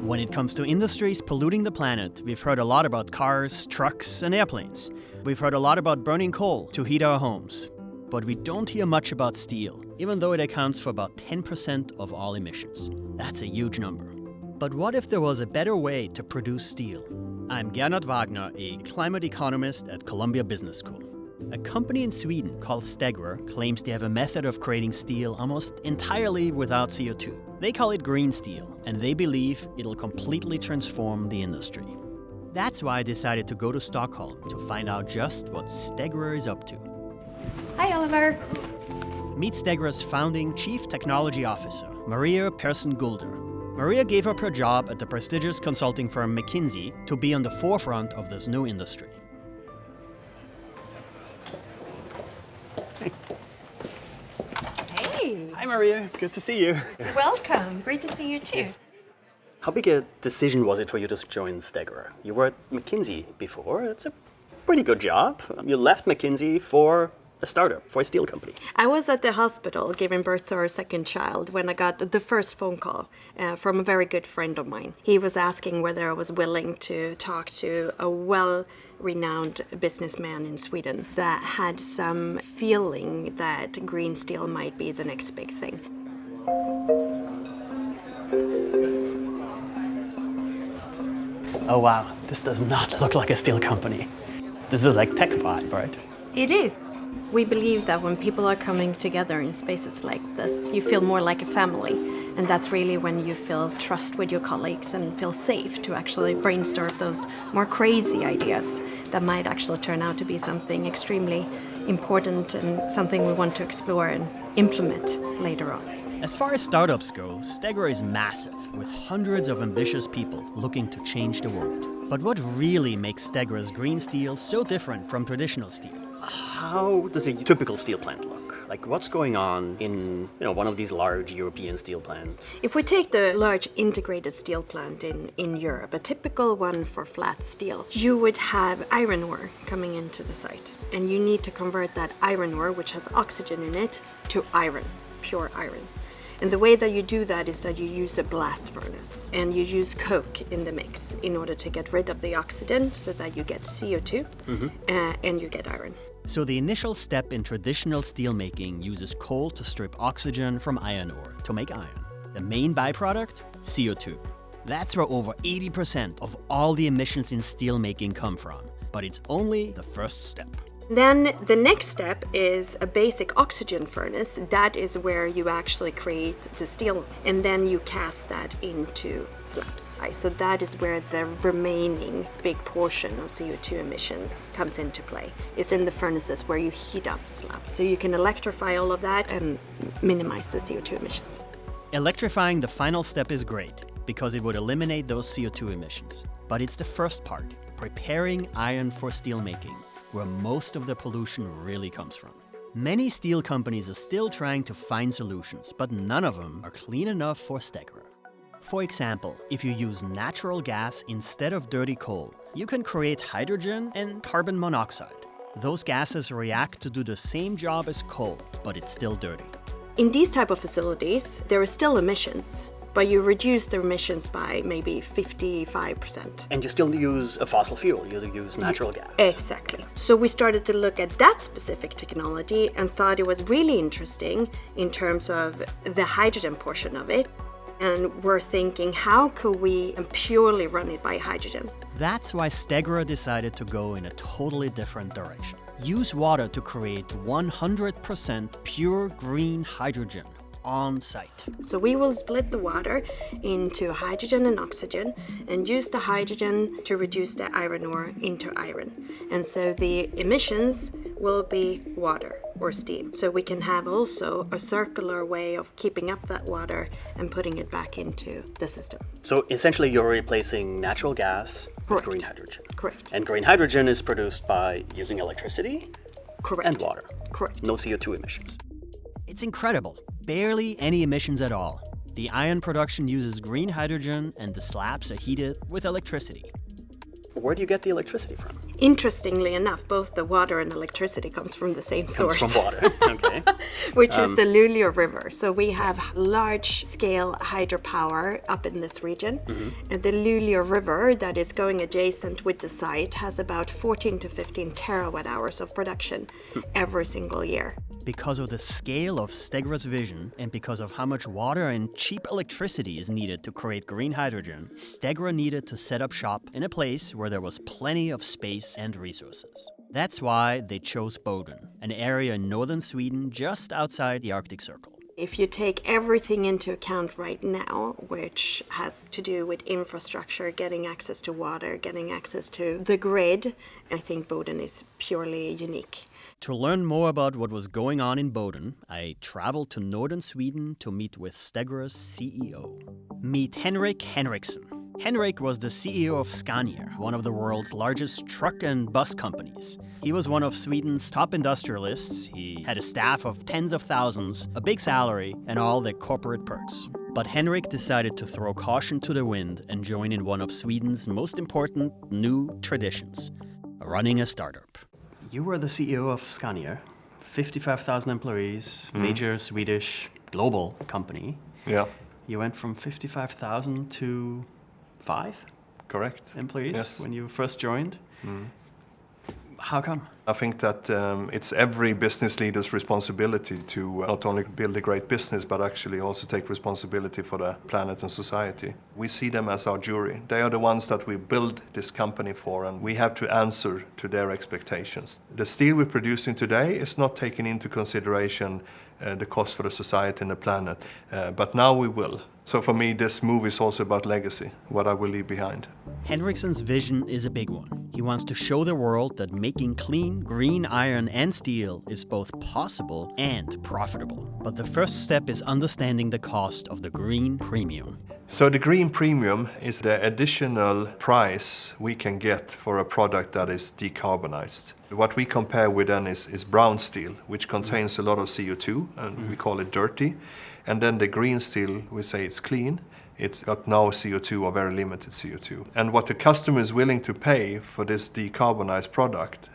When it comes to industries polluting the planet, we've heard a lot about cars, trucks, and airplanes. We've heard a lot about burning coal to heat our homes. But we don't hear much about steel, even though it accounts for about 10% of all emissions. That's a huge number. But what if there was a better way to produce steel? I'm Gernot Wagner, a climate economist at Columbia Business School. A company in Sweden called Stegra claims they have a method of creating steel almost entirely without CO2. They call it green steel, and they believe it'll completely transform the industry. That's why I decided to go to Stockholm to find out just what Stegra is up to. Hi, Oliver. Meet Stegra's founding Chief Technology Officer, Maria Persson Gulda. Maria gave up her job at the prestigious consulting firm McKinsey to be on the forefront of this new industry. Hey. Hi Maria, good to see you. Welcome. Great to see you too. How big a decision was it for you to join Stegra? You were at McKinsey before. It's a pretty good job. You left McKinsey for a startup, for a steel company. I was at the hospital giving birth to our second child when I got the first phone call from a very good friend of mine. He was asking whether I was willing to talk to a well-renowned businessman in Sweden that had some feeling that green steel might be the next big thing. Oh wow, this does not look like a steel company. This is like tech vibe, right? It is. We believe that when people are coming together in spaces like this, you feel more like a family. And that's really when you feel trust with your colleagues and feel safe to actually brainstorm those more crazy ideas that might actually turn out to be something extremely important and something we want to explore and implement later on. As far as startups go, Stegra is massive, with hundreds of ambitious people looking to change the world. But what really makes Stegra's green steel so different from traditional steel? How does a typical steel plant look? Like, what's going on in one of these large European steel plants? If we take the large integrated steel plant in Europe, a typical one for flat steel, you would have iron ore coming into the site. And you need to convert that iron ore, which has oxygen in it, to iron, pure iron. And the way that you do that is that you use a blast furnace and you use coke in the mix in order to get rid of the oxygen so that you get CO2 and you get iron. So the initial step in traditional steelmaking uses coal to strip oxygen from iron ore to make iron. The main byproduct? CO2. That's where over 80% of all the emissions in steelmaking come from. But it's only the first step. Then the next step is a basic oxygen furnace. That is where you actually create the steel and then you cast that into slabs. So that is where the remaining big portion of CO2 emissions comes into play. It's in the furnaces where you heat up the slabs. So you can electrify all of that and minimize the CO2 emissions. Electrifying the final step is great because it would eliminate those CO2 emissions. But it's the first part, preparing iron for steelmaking, where most of the pollution really comes from. Many steel companies are still trying to find solutions, but none of them are clean enough for Stegra. For example, if you use natural gas instead of dirty coal, you can create hydrogen and carbon monoxide. Those gases react to do the same job as coal, but it's still dirty. In these type of facilities, there are still emissions, but you reduce the emissions by maybe 55%. And you still use a fossil fuel, you use natural gas. Exactly. So we started to look at that specific technology and thought it was really interesting in terms of the hydrogen portion of it. And we're thinking, how could we purely run it by hydrogen? That's why Stegra decided to go in a totally different direction. Use water to create 100% pure green hydrogen on site. So we will split the water into hydrogen and oxygen and use the hydrogen to reduce the iron ore into iron. And so the emissions will be water or steam. So we can have also a circular way of keeping up that water and putting it back into the system. So essentially you're replacing natural gas with green hydrogen. Correct. And green hydrogen is produced by using electricity and water. Correct. No CO2 emissions. It's incredible. Barely any emissions at all. The iron production uses green hydrogen and the slabs are heated with electricity. Where do you get the electricity from? Interestingly enough, both the water and electricity comes from the same source. Comes from water. Okay. Which is the Luleå River. So we have large-scale hydropower up in this region. And the Luleå River that is going adjacent with the site has about 14 to 15 terawatt hours of production every single year. Because of the scale of Stegra's vision and because of how much water and cheap electricity is needed to create green hydrogen, Stegra needed to set up shop in a place where there was plenty of space and resources. That's why they chose Boden, an area in northern Sweden just outside the Arctic Circle. If you take everything into account right now, which has to do with infrastructure, getting access to water, getting access to the grid, I think Boden is purely unique. To learn more about what was going on in Boden, I traveled to northern Sweden to meet with Stegra's CEO. Meet Henrik Henriksson. Henrik was the CEO of Scania, one of the world's largest truck and bus companies. He was one of Sweden's top industrialists. He had a staff of tens of thousands, a big salary, and all the corporate perks. But Henrik decided to throw caution to the wind and join in one of Sweden's most important new traditions, running a startup. You were the CEO of Scania, 55,000 employees, major Swedish global company. Yeah, You went from 55,000 to 5 correct. employees Yes. when you first joined. How come? I think that it's every business leader's responsibility to not only build a great business, but actually also take responsibility for the planet and society. We see them as our jury. They are the ones that we build this company for, and we have to answer to their expectations. The steel we're producing today is not taking into consideration the cost for the society and the planet, but now we will. So for me, this move is also about legacy, what I will leave behind. Henriksson's vision is a big one. He wants to show the world that making clean, green iron and steel is both possible and profitable. But the first step is understanding the cost of the green premium. So the green premium is the additional price we can get for a product that is decarbonized. What we compare with then is brown steel, which contains a lot of CO2, and we call it dirty. And then the green steel, we say it's clean. It's got no CO2 or very limited CO2. And what the customer is willing to pay for this decarbonized product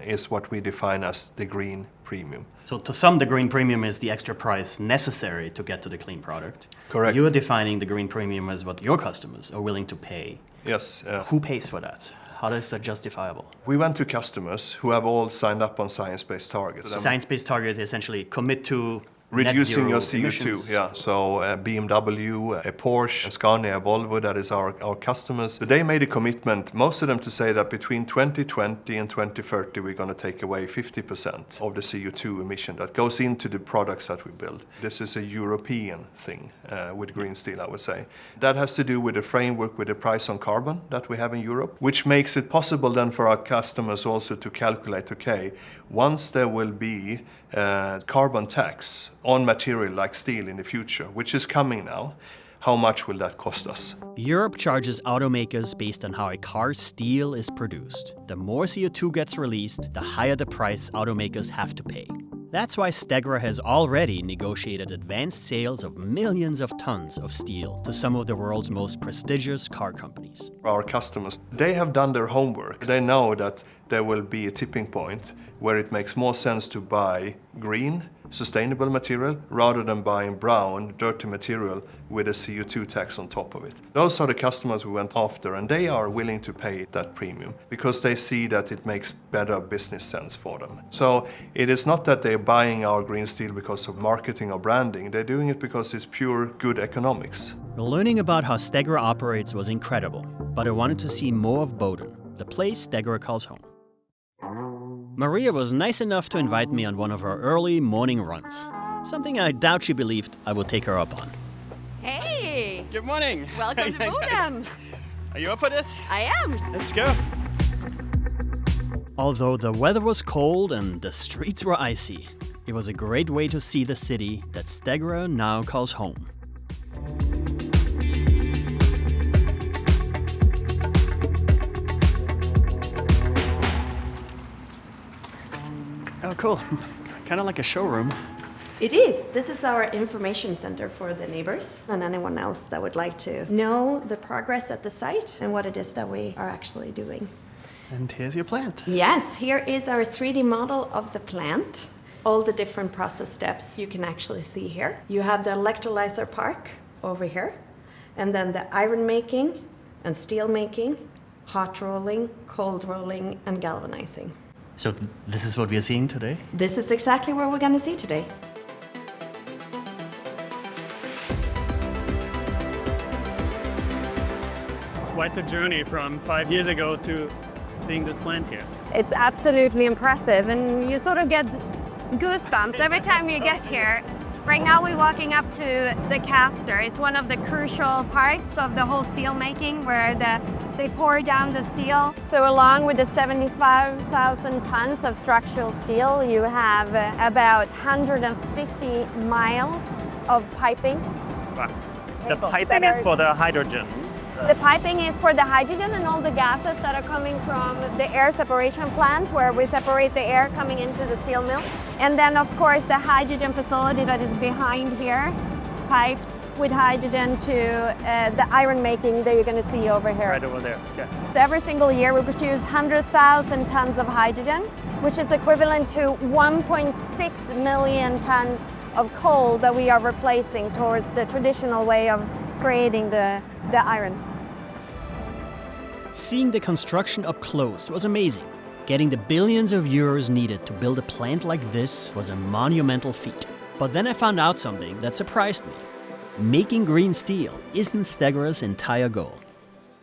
is what we define as the green premium. So to some, the green premium is the extra price necessary to get to the clean product. Correct. You're defining the green premium as what your customers are willing to pay. Yes. Who pays for that? How is that justifiable? We went to customers who have all signed up on science-based targets. Science-based target essentially commit to Reducing your net zero CO2, emissions. yeah. So BMW, a Porsche, a Scania, a Volvo, that is our customers. So they made a commitment, most of them, to say that between 2020 and 2030 we're going to take away 50% of the CO2 emission that goes into the products that we build. This is a European thing with green steel, I would say. That has to do with the framework with the price on carbon that we have in Europe, which makes it possible then for our customers also to calculate, okay, once there will be carbon tax on material like steel in the future, which is coming now, how much will that cost us? Europe charges automakers based on how a car's steel is produced. The more CO2 gets released, the higher the price automakers have to pay. That's why Stegra has already negotiated advanced sales of millions of tons of steel to some of the world's most prestigious car companies. Our customers, they have done their homework. They know that there will be a tipping point where it makes more sense to buy green, sustainable material rather than buying brown, dirty material with a CO2 tax on top of it. Those are the customers we went after, and they are willing to pay that premium because they see that it makes better business sense for them. So it is not that they're buying our green steel because of marketing or branding. They're doing it because it's pure good economics. Learning about how Stegra operates was incredible, but I wanted to see more of Boden, the place Stegra calls home. Maria was nice enough to invite me on one of her early morning runs, something I doubt she believed I would take her up on. Hey! Good morning. Welcome to Boden! Are you up for this? I am! Let's go. Although the weather was cold and the streets were icy, it was a great way to see the city that Stegra now calls home. Oh, cool. Kind of like a showroom. It is. This is our information center for the neighbors and anyone else that would like to know the progress at the site and what it is that we are actually doing. And here's your plant. Yes, here is our 3D model of the plant. All the different process steps you can actually see here. You have the electrolyzer park over here, and then the iron making and steel making, hot rolling, cold rolling, and galvanizing. So this is what we are seeing today? This is exactly what we're going to see today. Quite the journey from 5 years ago to seeing this plant here. It's absolutely impressive, and you sort of get goosebumps every time you get here. Right now we're walking up to the caster. It's one of the crucial parts of the whole steel making where they pour down the steel. So along with the 75,000 tons of structural steel, you have about 150 miles of piping. Wow. The piping is for the hydrogen. The piping is for the hydrogen and all the gases that are coming from the air separation plant where we separate the air coming into the steel mill. And then of course the hydrogen facility that is behind here, piped with hydrogen to the iron making that you're going to see over here. Right over there, yeah. So every single year we produce 100,000 tons of hydrogen, which is equivalent to 1.6 million tons of coal that we are replacing towards the traditional way of creating the iron. Seeing the construction up close was amazing. Getting the billions of euros needed to build a plant like this was a monumental feat. But then I found out something that surprised me. Making green steel isn't Stegra's entire goal.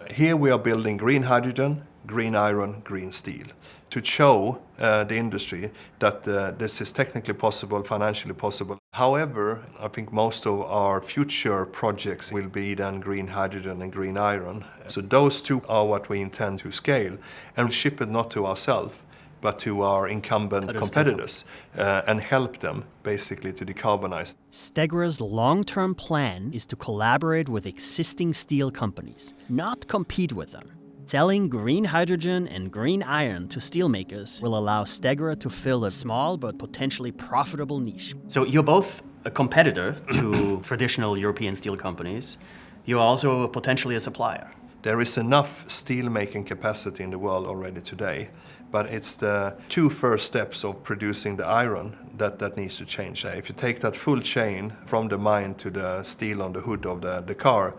Here we are building green hydrogen, green iron, green steel to show the industry that this is technically possible, financially possible. However, I think most of our future projects will be then green hydrogen and green iron. So those two are what we intend to scale and ship it not to ourselves, but to our incumbent competitors and help them basically to decarbonize. Stegra's long-term plan is to collaborate with existing steel companies, not compete with them. Selling green hydrogen and green iron to steelmakers will allow Stegra to fill a small but potentially profitable niche. So you're both a competitor to traditional European steel companies. You're also potentially a supplier. There is enough steel-making capacity in the world already today, but it's the two first steps of producing the iron that needs to change. If you take that full chain from the mine to the steel on the hood of the car,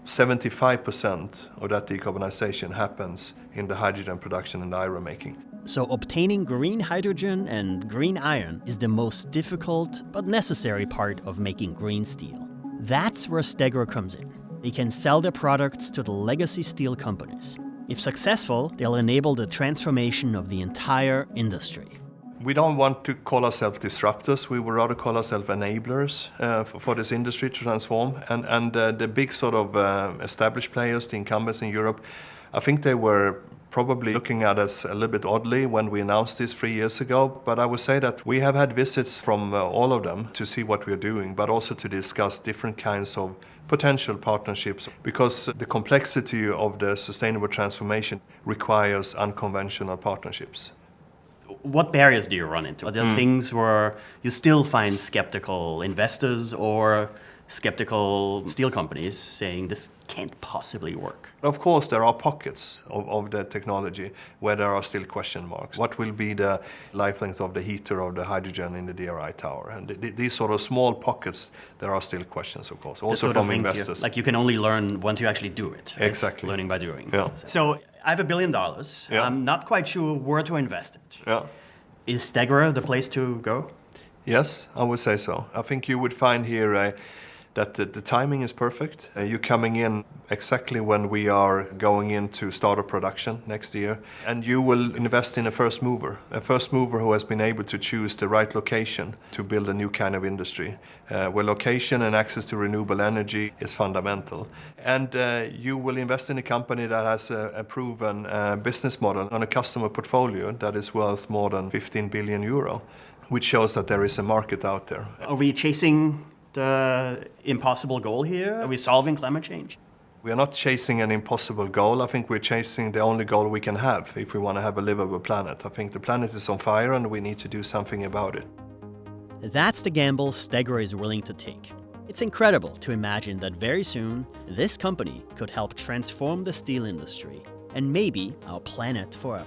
75% of that decarbonization happens in the hydrogen production and the iron making. So obtaining green hydrogen and green iron is the most difficult but necessary part of making green steel. That's where Stegra comes in. They can sell their products to the legacy steel companies. If successful, they'll enable the transformation of the entire industry. We don't want to call ourselves disruptors. We would rather call ourselves enablers for this industry to transform. And the big sort of established players, the incumbents in Europe, I think they were probably looking at us a little bit oddly when we announced this 3 years ago. But I would say that we have had visits from all of them to see what we're doing, but also to discuss different kinds of potential partnerships, because the complexity of the sustainable transformation requires unconventional partnerships. What barriers do you run into? Are there things where you still find skeptical investors or skeptical steel companies saying this can't possibly work? Of course, there are pockets of the technology where there are still question marks. What will be the life length of the heater of the hydrogen in the DRI tower? And these sort of small pockets, there are still questions, of course, also from investors. Like you can only learn once you actually do it. Right? Exactly. Learning by doing. Yeah. So I have $1 billion. Yeah. I'm not quite sure where to invest it. Yeah. Is Stegra the place to go? Yes, I would say so. I think you would find here that the timing is perfect. You're coming in exactly when we are going into startup production next year. And you will invest in a first mover who has been able to choose the right location to build a new kind of industry, where location and access to renewable energy is fundamental. And you will invest in a company that has a proven business model on a customer portfolio that is worth more than 15 billion euro, which shows that there is a market out there. Are we chasing the impossible goal here? Are we solving climate change? We are not chasing an impossible goal. I think we're chasing the only goal we can have if we want to have a livable planet. I think the planet is on fire and we need to do something about it. That's the gamble Stegra is willing to take. It's incredible to imagine that very soon, this company could help transform the steel industry and maybe our planet forever.